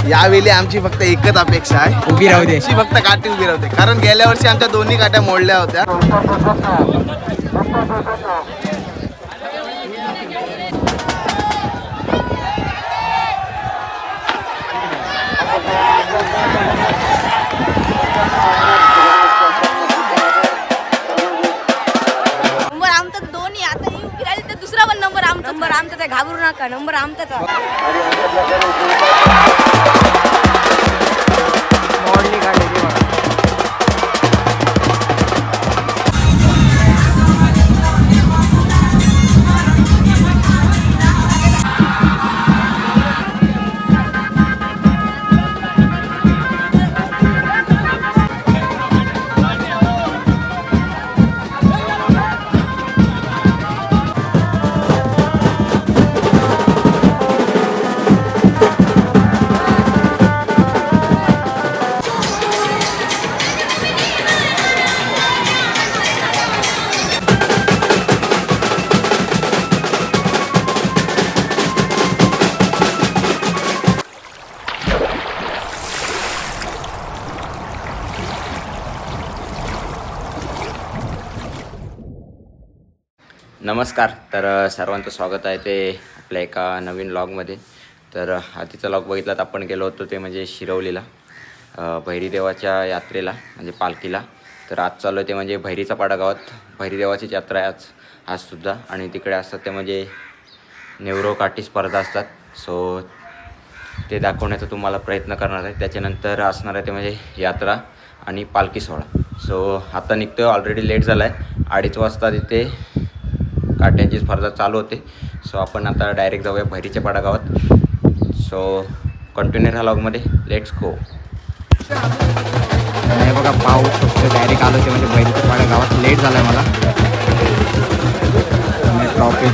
यावेळी आमची फक्त एकच अपेक्षा आहे, उभी राहू दे. अशी फक्त काठी उभी राहते. कारण गेल्या वर्षी आमच्या दोन्ही काट्या मोडल्या होत्या. नंबर आमचा दोन्ही आता ही उभी राहिली तर दुसरा पण नंबर आमचाच आहे. घाबरू नका, नंबर आमचाच आहे. मोडली गाडी ती बघा. नमस्कार. तर सर्वांचं स्वागत आहे ते आपल्या एका नवीन व्लॉगमध्ये. तर आधीचा व्लॉग बघितला तर आपण गेलो होतो ते म्हणजे शिरवलीला भैरीदेवाच्या यात्रेला म्हणजे पालखीला. तर आज चालू आहे ते म्हणजे भैरीचा पाडा गावात भैरीदेवाचीच यात्रा आहे आजसुद्धा. आणि तिकडे असतात ते म्हणजे नेवरो काठी स्पर्धा असतात. सो ते दाखवण्याचा तुम्हाला प्रयत्न करणार आहे. त्याच्यानंतर असणार आहे ते म्हणजे यात्रा आणि पालखी सोहळा. सो आता निघतो, ऑलरेडी लेट झाला आहे. 2:30 वाजता तिथे काट्यांची स्पर्धा चालू होते. सो आपण आता डायरेक्ट जाऊया भैरीच्या पाडा गावात. सो कंटिन्यू राहा व्लॉगमध्ये. Let's go. हे बघा पाऊस फक्त डायरेक्ट आलो ते म्हणजे भैरीच्या पाडा गावात. लेट झाला आहे मला. ट्रॉफिक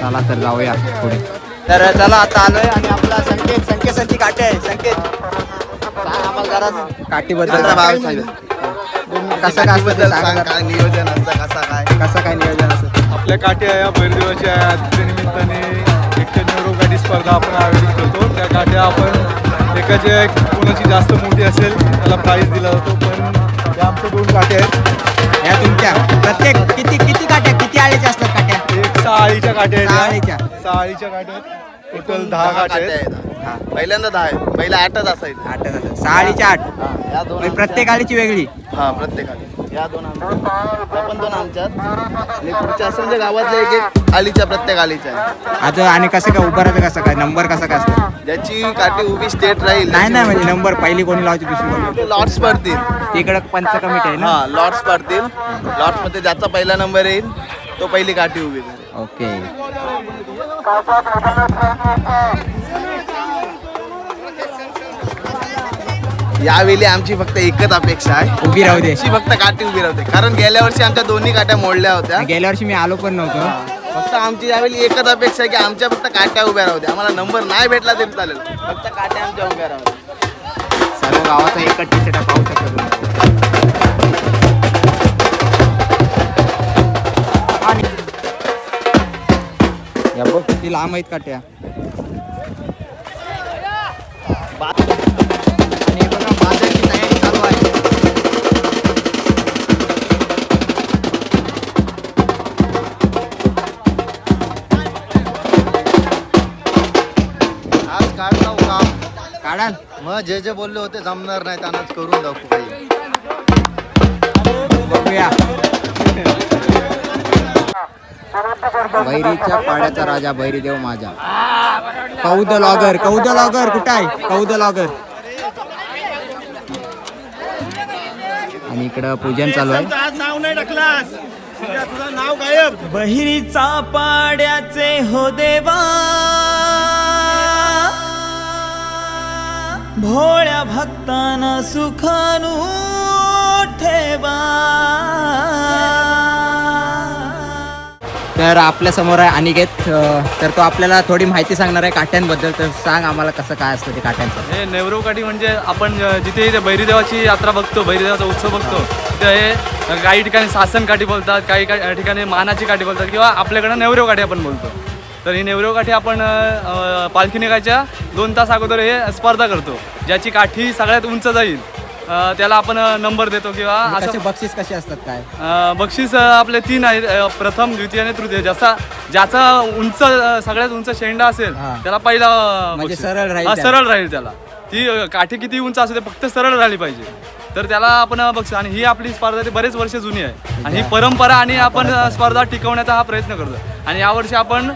चला तर जाऊया पुढे. तर चला आता आलोय आणि आपला संकेतची काठी आहे. संकेत आम्हाला जरा काठीबद्दल कसं काय असतं ते सांगा. काय नियोजन असतं, कसं काय नियोजन असतं. आपल्या काठ्या या भैरदेवाच्या यात्रे निमित्ताने एक नेवरो गाठी स्पर्धा आपण आयोजित करतो. त्या काठ्या आपण एकाच्या कोणाची जास्त मोठी असेल त्याला प्राईज दिला जातो. पण या आमच्या 2 काठ्या आहेत. या तुमच्या प्रत्येक किती काट्या किती आळ्याच्या असतात काट्या. एक 6 आळीच्या काठ्या आहेत. 6 आळीच्या. 6 आळीच्या काठ्या आहेत. टोटल 10 काठ्या आहेत. हा पहिल्यांदा 10 आहे, पहिला 8च असायचं. 8 असतात. 6 आळीच्या 8. या 2 प्रत्येक आळीची वेगळी. हा प्रत्येकाने या 2 आमच्या, आपण 2 आमच्यात आणि पुढच्या असेल म्हणजे गावातल्या एक आलीच्या प्रत्येक आलीच्या आहे. आता आणि कसं काय उभं राहतं, कसं काय नंबर कसा काय असतो. ज्याची काठी उभी स्टेट राहील नाही म्हणजे नंबर पहिली कोणी लावायची दुसरी कोणी. लॉट्स पडतील. तिकडं पंच कमिटी आहे ना. हा लॉट्स पडतील. लॉट्स मध्ये ज्याचा पहिला नंबर येईल तो पहिली काठी उभी करेल. ओके. यावेळी आमची फक्त एकच अपेक्षा आहे, उभी राहू दे. अशी फक्त काठी उभी राहते. कारण गेल्या वर्षी आमच्या दोन्ही काट्या मोडल्या होत्या. गेल्या वर्षी मी आलो पण नव्हतो. फक्त आमची यावेळी एकच अपेक्षा आहे की आमच्या फक्त काट्या उभ्या राहू द्या. आम्हाला नंबर नाही भेटला तरी चालेल, फक्त काट्या आमच्या उभ्या राहू द्या. सर्व गावाचा एकच टी शर्ट पाहू शकतो. या बघ किती लांब आहेत काट्या. आणि बघा बाजारची तयारी चालू आहे. आज काढता काम काढाल मग जे बोलले होते जमणार नाही त्यांनाच करून दाखवू काही. बघूया. भैरीच्या पाड्याचा राजा भैरीदेव माझा. कौद लॉगर कुठं आहे. कौद लॉगर. आणि इकडं पूजन चालू आहे. नाव नाही टाकलास, तुझं नाव गायब. बहिरीचा पाड्याचे हो देवा, भोळ्या भक्तांना सुखानू ठेवा. तर आपल्या समोर आहे अनिकेत. तर तो आपल्याला थोडी माहिती सांगणार आहे काठ्यांबद्दल. तर सांग आम्हाला कसं काय असतं ते काठ्यांचं. हे नेवरो काठी म्हणजे आपण जिथे भैरीदेवाची यात्रा बघतो, भैरीदेवाचा उत्सव बघतो, तिथे हे काही ठिकाणी सासन काठी बोलतात, काही ठिकाणी मानाची काठी बोलतात किंवा आपल्याकडं नेवरो काठी आपण बोलतो. तर ही नेवरेव काठी आपण पालखी निघायच्या 2 तास अगोदर हे स्पर्धा करतो. ज्याची काठी सगळ्यात उंच जाईल त्याला आपण नंबर देतो किंवा असं. बक्षीस कसे असतात काय? बक्षीस आपले 3 आहेत, प्रथम, द्वितीय आणि तृतीय. ज्याचा उंच सगळ्यात उंच शेंडा असेल त्याला पहिला म्हणजे बक्षीस. सरळ राहील हा, त्याला. सरळ राहील त्याला. ती काठी किती उंच असू दे, फक्त सरळ राहिली पाहिजे, तर त्याला आपण बक्षीस. आणि ही आपली स्पर्धा ती बरेच वर्ष जुनी आहे आणि ही परंपरा आणि आपण स्पर्धा टिकवण्याचा हा प्रयत्न करतो. आणि यावर्षी आपण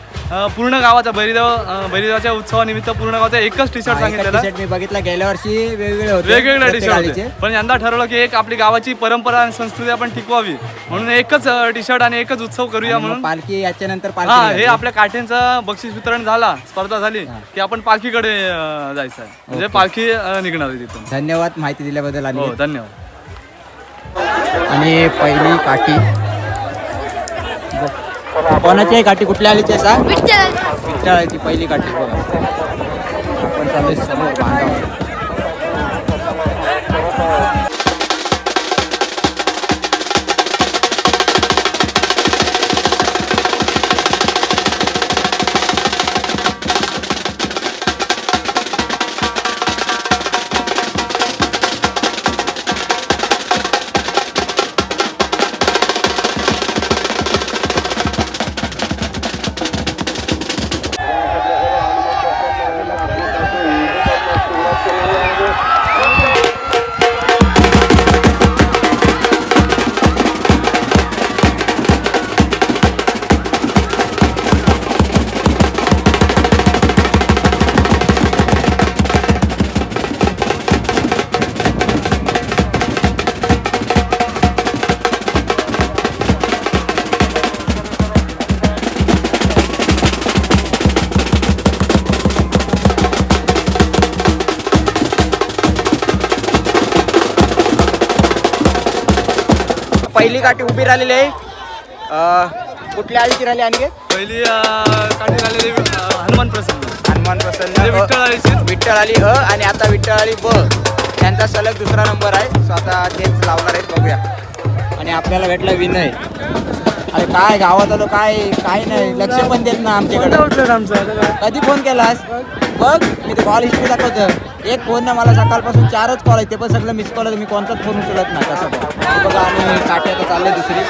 पूर्ण गावाचा भैरीदेवाच्या उत्सवानिमित्त पूर्ण गावाचा एकच टी शर्ट सांगितलेला. मी बघितलं गेल्या वर्षी वेगवेगळे वेगवेगळे टी शर्ट होते, पण यंदा ठरवलं की एक आपली गावाची परंपरा आणि संस्कृती आपण टिकवावी म्हणून एकच टी शर्ट आणि एकच उत्सव करूया म्हणून. पालखी याच्यानंतर हा, हे आपल्या काठ्यांचं बक्षीस वितरण झाला, स्पर्धा झाली की आपण पालखीकडे जायचं आहे, म्हणजे पालखी निघणार आहे तिथून. धन्यवाद माहिती दिल्याबद्दल. आणि हो, धन्यवाद. आणि पहिली काठी कोणाची आहे काठी? कुठल्या आलीची आहे सांग? विठ्ठलाची पहिली काठी बघा. आपण चालू समोर बांधावर. पहिली काठी उभी राहिलेली आहे. कुठल्या आळीची राहिली? आणखी पहिली काठी झालेली हनुमान प्रसन्न. हनुमान प्रसन्न, विठ्ठल आळीची. विठ्ठल आली आणि आता विठ्ठल आली ब. त्यांचा सलग दुसरा नंबर आहे. स्वतः तेच लावणार आहेत, बघूया. आणि आपल्याला भेटला विनय. अरे काय गावात आलो, काय नाही, लक्ष पण देत ना आमच्याकडे. कधी फोन केलास? बघ मी ते कॉल हिस्ट्री दाखवतं. एक फोन ना मला सकाळपासून 4च कॉल आहेत, ते पण सगळं मिस कॉल. मी कोणताच फोन उचलत नाही तसं पण. बघा आणि काठी आता चालले दुसरी.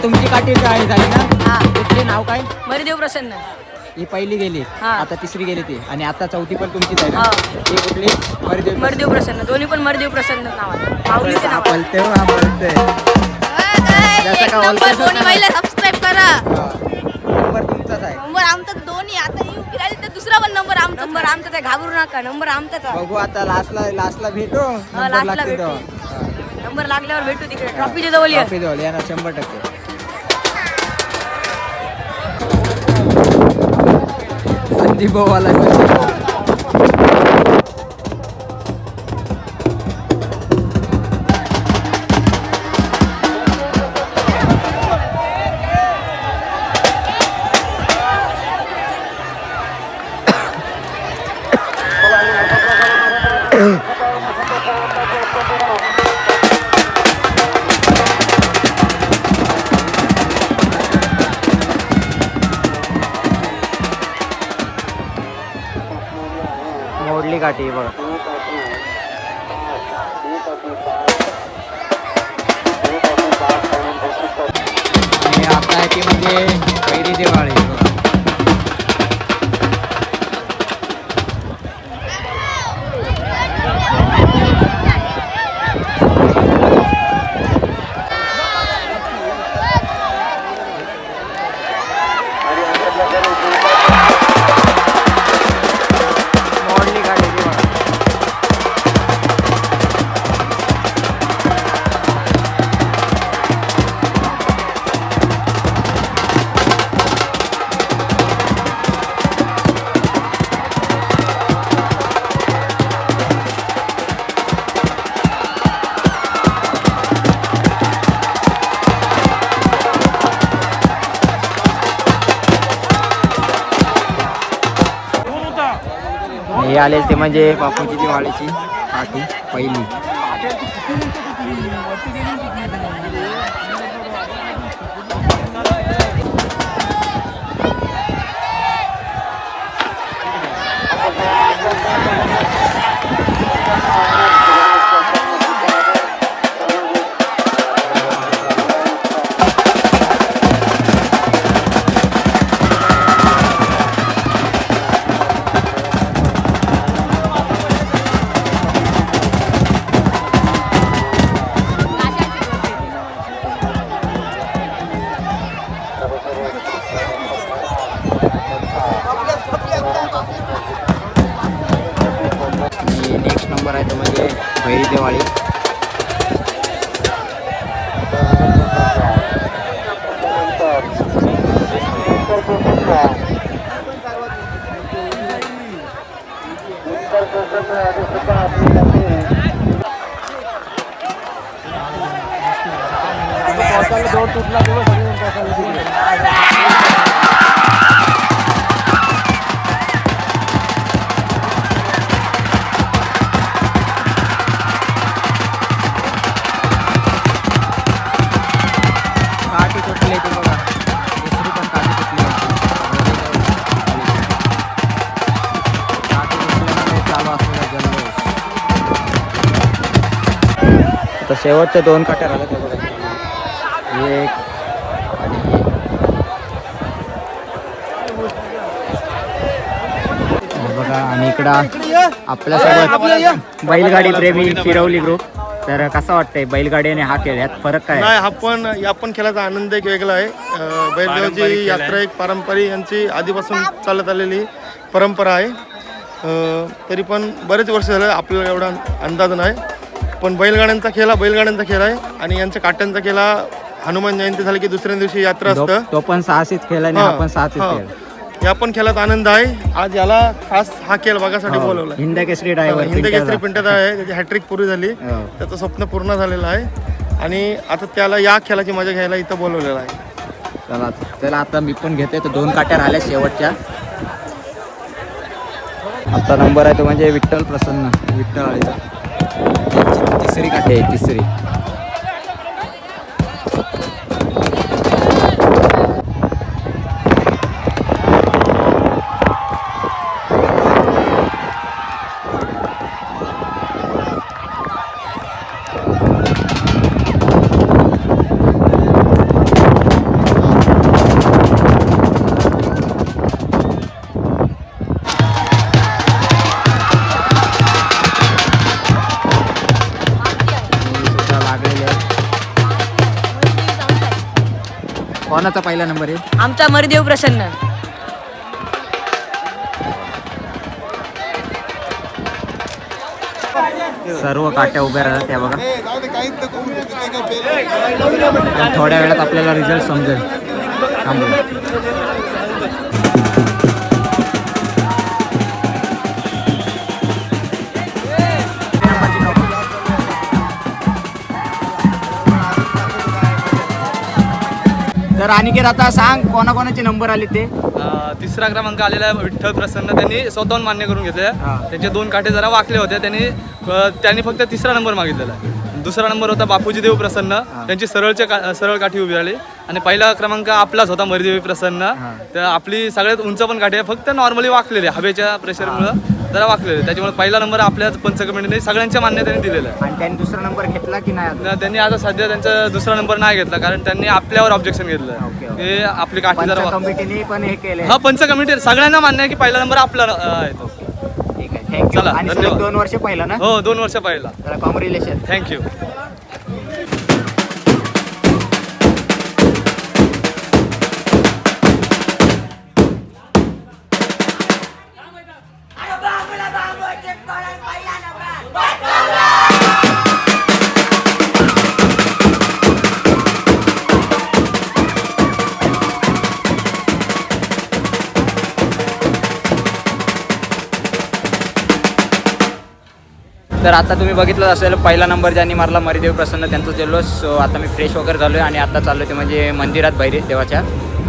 तुमची काठी झाली ना? तुमचे नाव काय? मरिदेव प्रसन्न. ही पहिली गेली, आता तिसरी गेली ती, आणि आता चौथी पण तुमचीच आहे ना? ही कुठली? मरिदेव प्रसन्न. दोन्ही पण मरिदेव प्रसन्न नाव आहे. माऊलीचे नाव आहे. बोलते हो, हा बोलते. एक नंबर दोन्ही महिला सबस्क्राईब करा. नंबर तुमचाच आहे. नंबर आमचा दोन्ही. आता ही उभी राहिली तर दुसरा पण नंबर आमचा. नंबर आमचा आहे, घाबरू नका. नंबर आमचाच आहे. बघू आता लास्टला भेटू. लास्टला भेटू. नंबर लागल्यावर भेटू तिकडे ट्रॉफीच्या जवळ या. ट्रॉफी जवळ या ना, 100%. संदीप भाऊवाला काठी बघा. आणि आता आहे ती म्हणजे पहिली दिवाळी बघा. मोडली गाडी ती बघा. हे आले ते म्हणजे बापूची दिवाळीची काठी पहिली. आणि नेक्स्ट नंबर आहे तो म्हणजे पहिली दिवाळी. काठी तुटली ती बघा. दुसरी पण काठी तुटली होती. काठी तुटल्यामुळे चालू असलेला जल्लोष. आता शेवटच्या 2 काट्या राहिल्या त्या बघा. एक हे बघा. आणि इकडं आपल्यासोबत बैलगाडी प्रेमी शिरवली ग्रुप. तर कसं वाटतंय बैलगाडी आणि हा खेळ, यात फरक काय आहे? नाही, या पण खेळाचा आनंद एक वेगळा आहे. बैलगाडीची यात्रा एक पारंपरिक यांची आधीपासून चालत आलेली परंपरा आहे. तरी पण बरेच वर्ष झालं आपल्याला एवढा अंदाज नाही. पण बैलगाड्यांचा खेळ आहे आणि यांच्या काट्यांचा खेळ हनुमान जयंती झाली की दुसऱ्या दिवशी यात्रा असतं. तो पण साहसीच खेळ आणि हा पण साहसीच खेळ. या पण खेळात आनंद आहे. आज याला खास हा खेळ बघासाठी बोलवला. हिंद केसरी ड्रायव्हर हिंद केसरी पिंट्याचा आहे. त्याची हॅट्रिक पूर्ण झाली. त्याचं स्वप्न पूर्ण झालेलं आहे आणि आता त्याला या खेळाची मजा घ्यायला इथं बोलवलेलं आहे. चला आता मी पण घेते. तर 2 काट्या राहिल्या शेवटच्या. आता नंबर आहे तो म्हणजे विठ्ठल प्रसन्न विठ्ठल. तिसरी काठी आहे, तिसरी. कोणाचा पहिला नंबर आहे? आमचा मरदेव प्रसन्न. सर्व काट्या उभ्या राहतात त्या बघा. थोड्या वेळात आपल्याला रिझल्ट समजेल. तर अनिकेत आता सांग कोणाकोणाचे नंबर आले ते? तिसरा क्रमांक आलेला आहे विठ्ठल प्रसन्न. त्यांनी स्वतःहून मान्य करून घेतले. त्यांचे 2 काठे जरा वाकले होते. त्यांनी फक्त तिसरा नंबर मागितलेला आहे. दुसरा नंबर होता बापूजी देव प्रसन्न. त्यांची सरळ काठी उभी राहिली. आणि पहिला क्रमांक आपलाच होता मरिदेवी प्रसन्न. तर आपली सगळ्यात उंच पण काठी आहे, फक्त नॉर्मली वाकलेली हवेच्या प्रेशरमुळं जरा वाकलेले, त्याच्यामुळे पहिला नंबर आपल्या पंच कमिटीने सगळ्यांच्या मान्यतेने दिलेला आहे. आणि त्यांनी दुसरा नंबर घेतला की नाही अजून? त्यांनी आता सध्या त्यांचा दुसरा नंबर नाही घेतला, कारण त्यांनी आपल्यावर ऑब्जेक्शन घेतलं ओके. की आपली काठी जरा कमिटीने पण हे केले. हा पंच कमिटी सगळ्यांना मान्य आहे की पहिला नंबर आपला आहे तो. ठीक आहे, थँक्यू. चला, आणि धन्यवाद. 2 वर्ष पहिला ना? हो 2 वर्ष पहिला. चला, कॉंग्रॅच्युलेशन. थँक्यू. तर आता तुम्ही बघितलं असेल पहिला नंबर ज्यांनी मारला मरिदेव प्रसन्न त्यांचं जल्लोष. सो आता मी फ्रेश वगैरे झालो आहे आणि आता चाललो ते म्हणजे मंदिरात भैरी देवाच्या,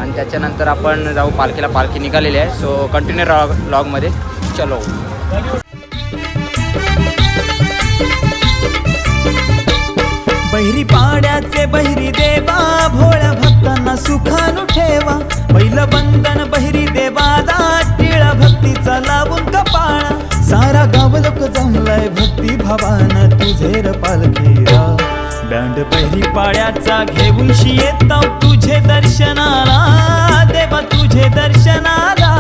आणि त्याच्यानंतर आपण जाऊ पालखीला. पालखी निघालेली आहे. सो कंटिन्यू लॉगमध्ये चलो. बहिरी पाड्याचे बहिरी देवा, भोळ्या भक्तांना सुखानु ठेवा. पहिलं बंधन बहिरी देवादा, टिळा भक्तीचा लावून कपाळा. सारा गाव लोक जमलाय भक्ती भावान, तुझे पालखीरा. बँड बहिरी पाड्याचा घेऊन येतो तुझे दर्शनाला, देवा तुझे दर्शनाला.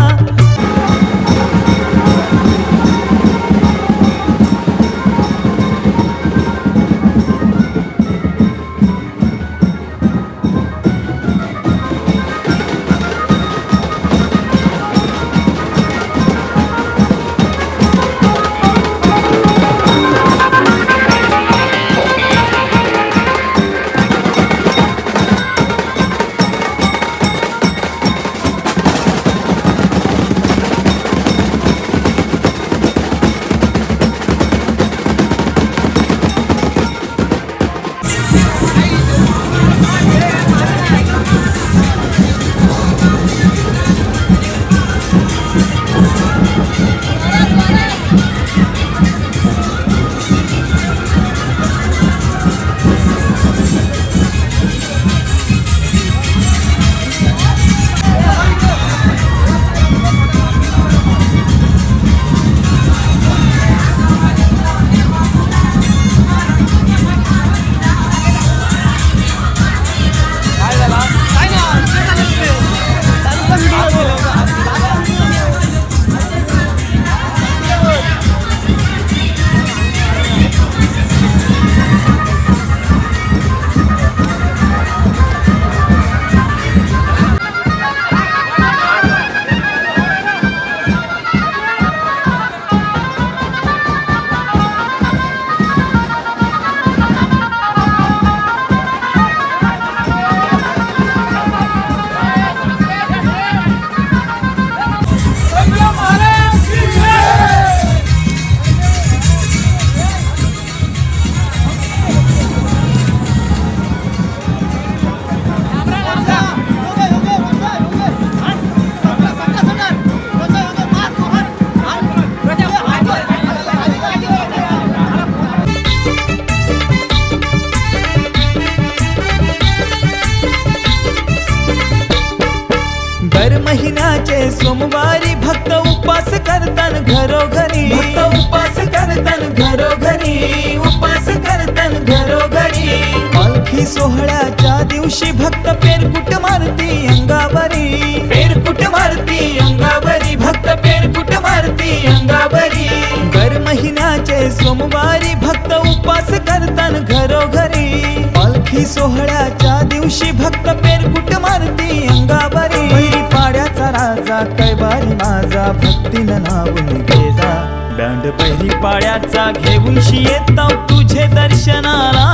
महिन्याचे सोमवारी भक्त उपास करतान घरोघरी, भक्त उपास करतान घरोघरी, उपास करतान घरोघरी. पालखी सोहळ्याच्या दिवशी भक्त पेरकुट मारती अंगावरी, पेरकुट मारती अंगावरी, भक्त पेरकुट मारती अंगावरी. दर महिन्याचे सोमवारी भक्त उपास करतान घरोघरी, पालखी सोहळ्याच्या दिवशी भक्त पेरकुट मारती अंगावरी. बहिरी पाड्याचा राजा कैवारी माझा, भक्तीनं नावून घेजा. बँड बहिरी पाड्याचा घेऊन येतो तुझे दर्शनाला,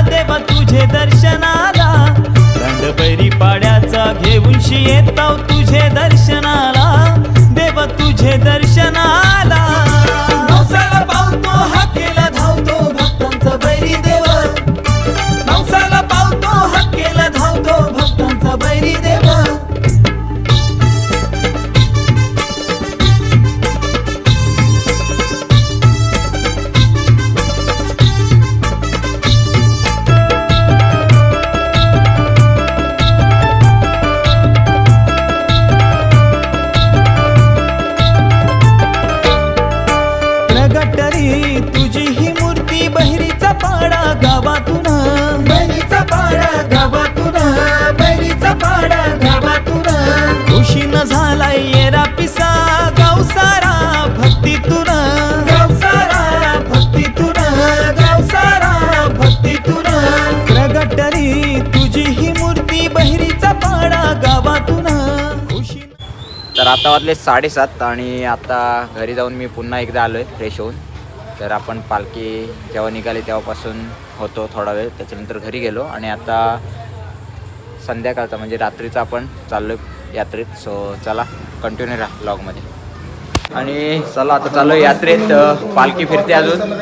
देवा तुझे दर्शनाला. बँड बहिरी पाड्याचा घेऊन येतो तुझे दर्शनाला, देवा तुझे दर्शनाला. नवसाला पावतो हाकेला धावतो भक्तांचा बैरी देव, नवसाला पावतो हाकेला धावतो भक्तांचा बैरी देव. आता वाजले 7:30 आणि आता घरी जाऊन मी पुन्हा एकदा आलो आहे फ्रेश होऊन. तर आपण पालखी जेव्हा निघाली तेव्हापासून होतो थोडा वेळ, त्याच्यानंतर घरी गेलो आणि आता संध्याकाळचा म्हणजे रात्रीचा आपण चाललो यात्रेत. सो चला कंटिन्यू राहा ब्लॉगमध्ये. आणि चला आता चालू यात्रेत. पालखी फिरते अजून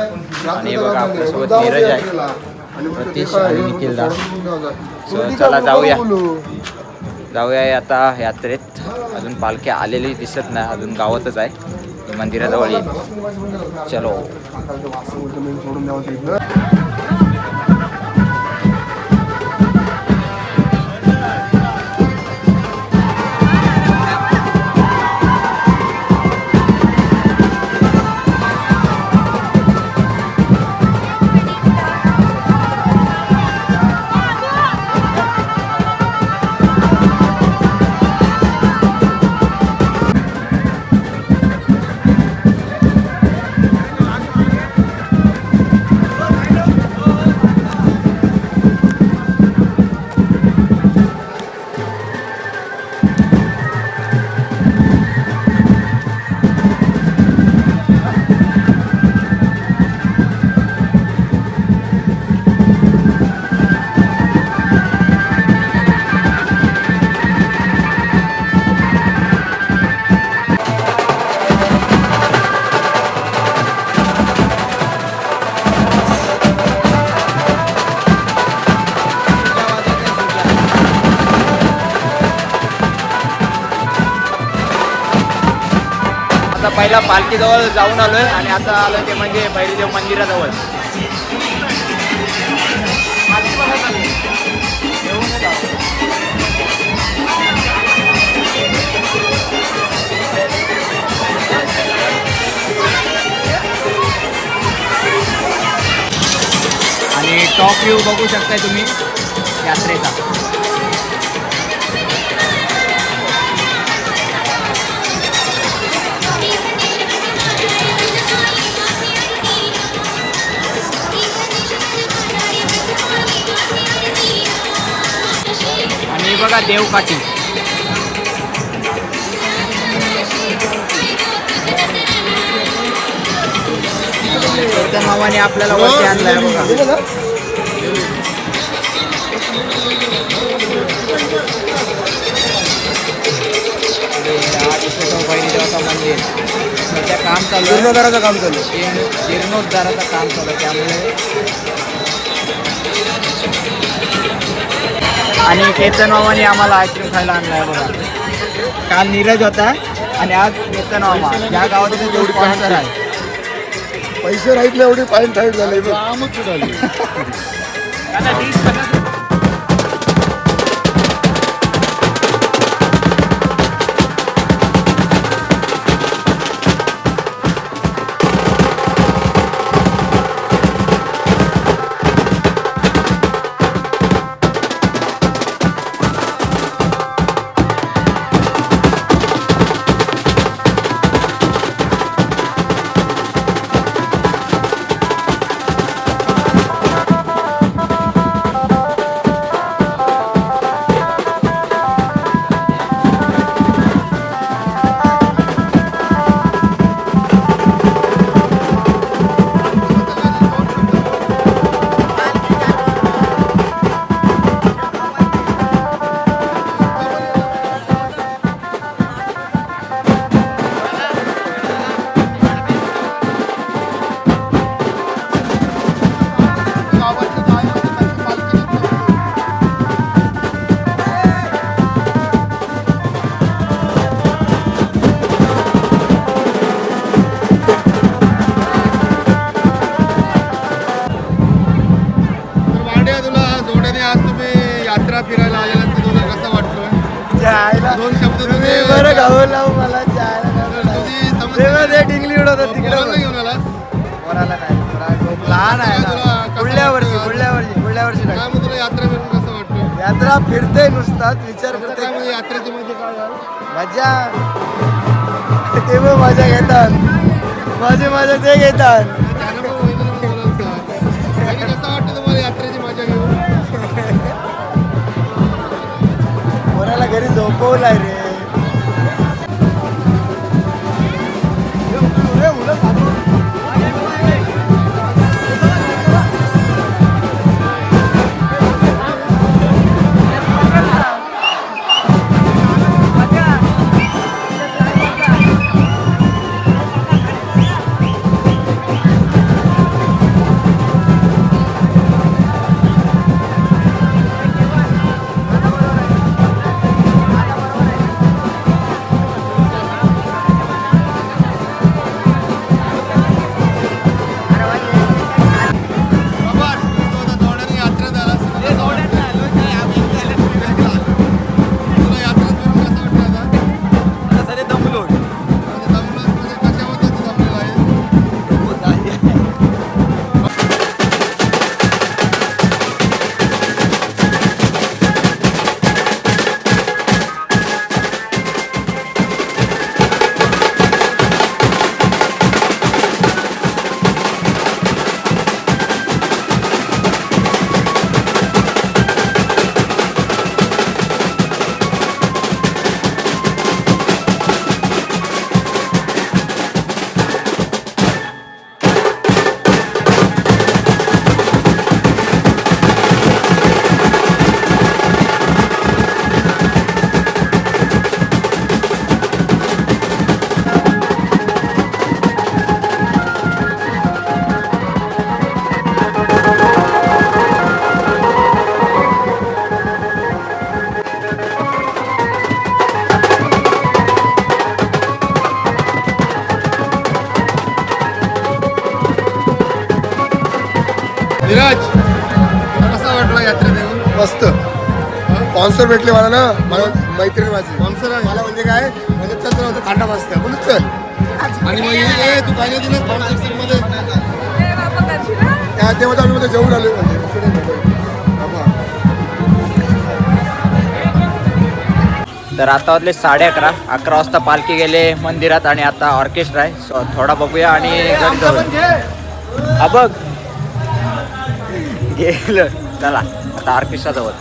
आणि बघा आपल्यासोबत नीरज आहे, प्रतीश आणि निखिल दा. सो चला जाऊया आता यात्रेत. अजून पालखी आलेली दिसत नाही, अजून गावातच आहे, मंदिराजवळ येईल. चलो. आता पहिला पालखीजवळ जाऊन आलोय आणि आता आलो ते म्हणजे भैरीदेव मंदिराजवळ. आणि टॉप व्ह्यू बघू शकताय तुम्ही यात्रेचा. आणि बघा देवकाठी. मामाने आपल्याला वरती आणलाय बघा. मंदिर सध्या काम चालू आहे, जीर्णोद्धाराचं काम चालू आहे, जीर्णोद्धाराचं काम चालू आहे. त्यामुळे आणि केतन मामाने आम्हाला आईस्क्रीम खायला आणलाय बघा. काल नीरज होता आणि आज केतन मामा. या गावात जेवढी स्पॉन्सर आहे. पैसे राहत नाही एवढी पाईन टाईट झाले. फिरायला आलेला तुला कसा वाटतोय? दोन शब्द तुम्ही बरं गावला मला डिंगली उडवतात तिकडे घेऊन आला. कोणाला नाही, लहान आहे ना. पुढल्या वर्षी काय मग तुला यात्रा फिरून कसं वाटतं? यात्रा फिरते नुसताच विचार करते. यात्रेची म्हणजे काय मजा? ते पण मजा घेतात, माझे ते घेतात. कसं वाटतं तुम्हाला यात्रेची मजा घेऊन? कोणाला घरी झोपवलाय रे. धीरज कसा वाटला यात्रेत येऊन? मस्त. स्पॉन्सर भेटले मला ना, मला मैत्रीण माझी स्पॉन्सर आहे मला. म्हणजे काय म्हणजे चल होतं कांडा मस्त बोलू चल. आणि मग हे तू पाहिजे दिलं स्पॉन्सरशिप मध्ये त्या तेव्हा आम्ही मध्ये जेवून आलो म्हणजे. तर आता वाजले 11:30 वाजता पालखी गेले मंदिरात आणि आता ऑर्केस्ट्रा आहे. सो थोडा बघूया आणि घरी जाऊ. हा बघ गेलं. चला आता ऑर्केस्ट्रा जवळ.